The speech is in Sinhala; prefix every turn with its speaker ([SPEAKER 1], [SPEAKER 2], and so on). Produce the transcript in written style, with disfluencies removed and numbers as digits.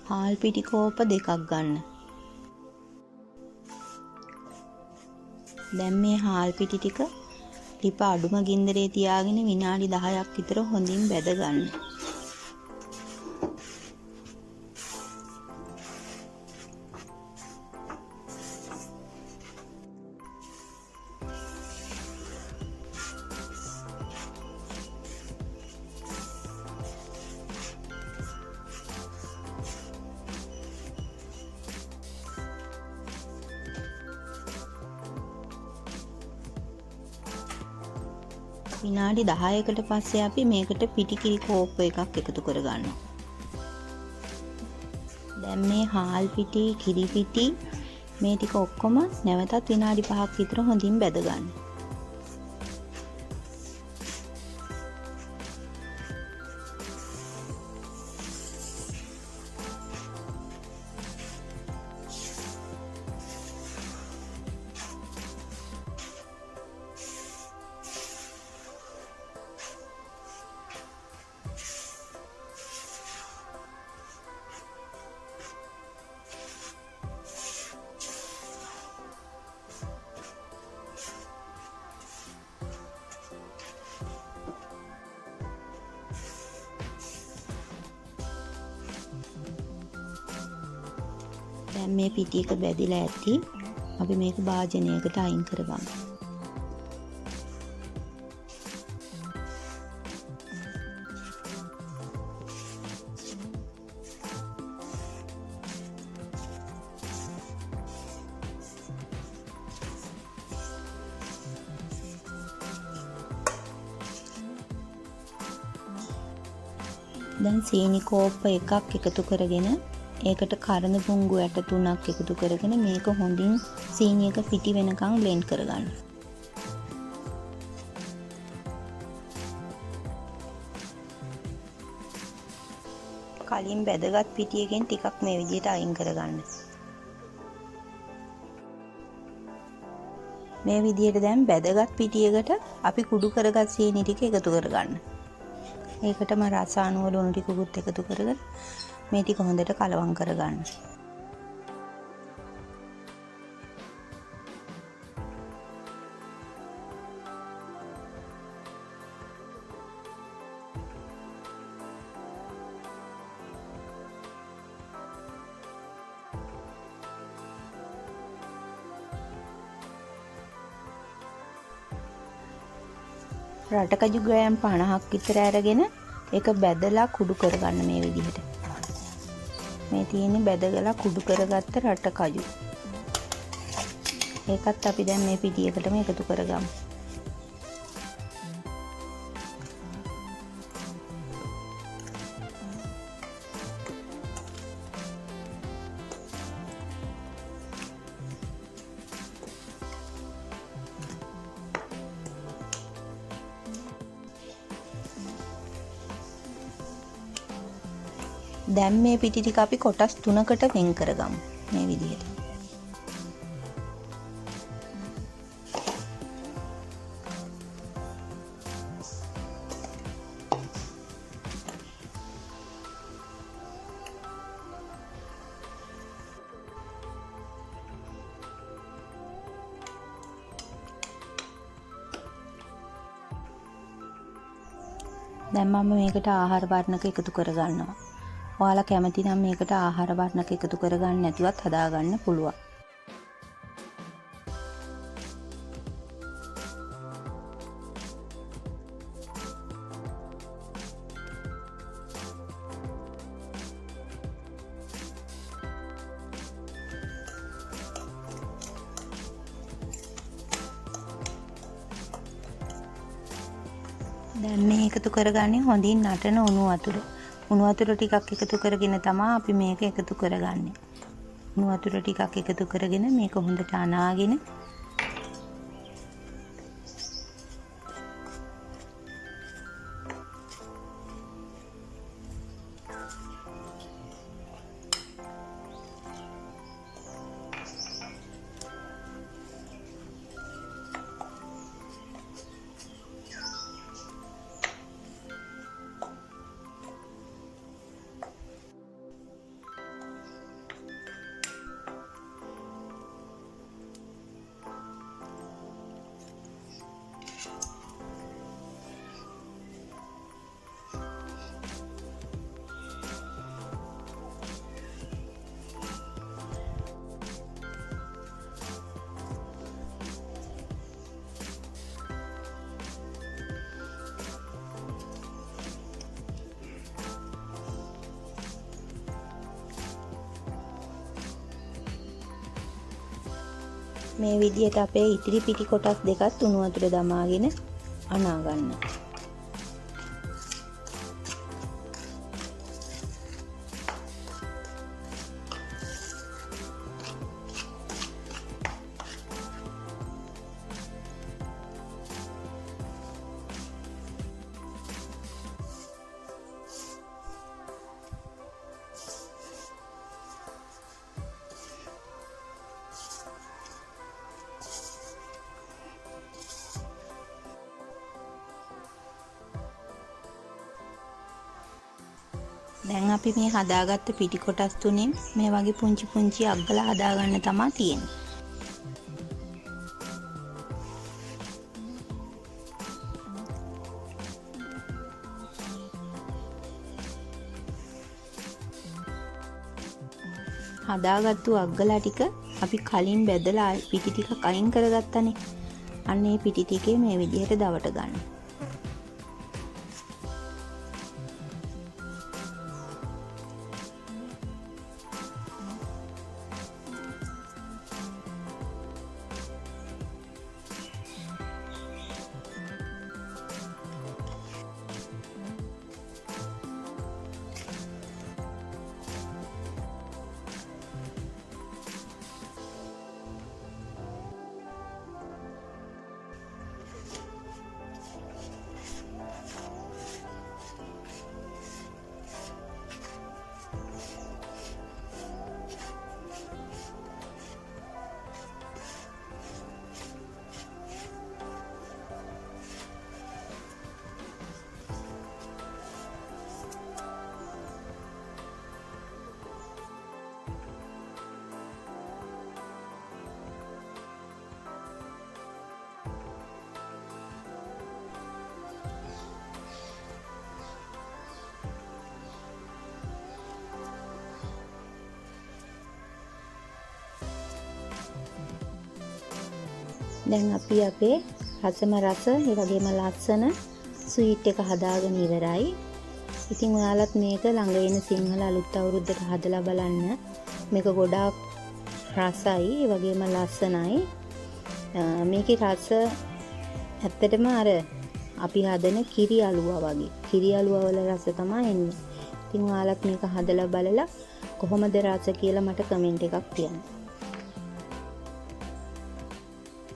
[SPEAKER 1] හාල් පිටි කෝප 2ක් ගන්න. දැන් මේ හාල් පිටි ටික ලිප අඩුම ගින්දරේ තියාගෙන විනාඩි 10ක් විතර හොඳින් බැද ගන්න. විනාඩි 10කට පස්සේ අපි මේකට පිටි කිරි කෝප්ප එකක් එකතු කරගන්නවා. දැන් මේ හාල් පිටි, කිරි පිටි මේ ටික ඔක්කොම නැවතත් විනාඩි 5ක් විතර හොඳින් බැද ගන්න. දැන් මේ පිටි එක බැදිලා ඇති. අපි මේක භාජනයකට අයින් කරගමු. දැන් සීනි කෝප්ප එකක් එකතු කරගෙන ඒකට කරන පුංගු ඇට 3ක් එකතු කරගෙන මේක හොඳින් සීනි එක පිටි වෙනකන් බ්ලෙන්ඩ් කරගන්න. කලින් බැදගත් පිටියකින් ටිකක් මේ විදිහට අයින් කරගන්න. මේ විදිහට දැන් බැදගත් පිටියකට අපි කුඩු කරගත් සීනි ටික එකතු කරගන්න. ඒකටම රස අණු ලුණු ටිකකුත් එකතු කරගෙන මේ ටික හොඳට කලවම් කරගන්න. රටකජු ග්‍රෑම් 50ක් විතර අරගෙන ඒක බැදලා කුඩු කරගන්න මේ විදිහට. මේ තියෙන්නේ බැදගලා කුඩු කරගත්ත රටකජු. ඒකත් අපි දැන් මේ පිටියකටම එකතු කරගමු. දැන් මේ පිටි ටික අපි කොටස් 3කට වෙන් කරගමු මේ විදිහට. දැන් මම මේකට ආහාර වර්ණක එකතු කරගන්නවා. ඔයාලා කැමති නම් මේකට ආහාර වර්ණක එකතු කරගන්න නැතුවත් හදාගන්න පුළුවන්. දැන් මේ එකතු කරගන්නේ හොඳින් නටන උණු වතුර. උණු වතුර ටිකක් එකතු කරගෙන තමයි අපි මේක එකතු කරගන්නේ. උණු වතුර ටිකක් එකතු කරගෙන මේක හොඳට අනාගෙන මේ විදිහට අපේ ඉතිරි පිටි කොටස් දෙකත් උණු වතුර දමාගෙන අනා ගන්න. දැන් අපි මේ හදාගත්ත පිටි කොටස් තුනෙන් මේ වගේ පුංචි පුංචි අග්ගලා හදාගන්න තමයි තියෙන්නේ. හදාගත්තු අග්ගලා ටික අපි කලින් බෙදලා පිටි ටික අයින් කරගත්තනේ. අන්න මේ පිටි ටිකේ මේ විදිහට දවට ගන්න. දැන් අපි අපේ රසම රස ඒ වගේම ලස්සන ස්වීට් එක හදාගෙන ඉවරයි. ඉතින් ඔයාලත් මේක ළඟ වෙන සිංහල අලුත් අවුරුද්දට හදලා බලන්න. මේක ගොඩාක් රසයි ඒ වගේම ලස්සනයි. මේකේ රස ඇත්තටම අර අපි හදන කිරි අලුවා වගේ. කිරි අලුවා වල රස තමයි එන්නේ. ඉතින් ඔයාලත් මේක හදලා බලලා කොහොමද රස කියලා මට කමෙන්ට් එකක් තියන්න.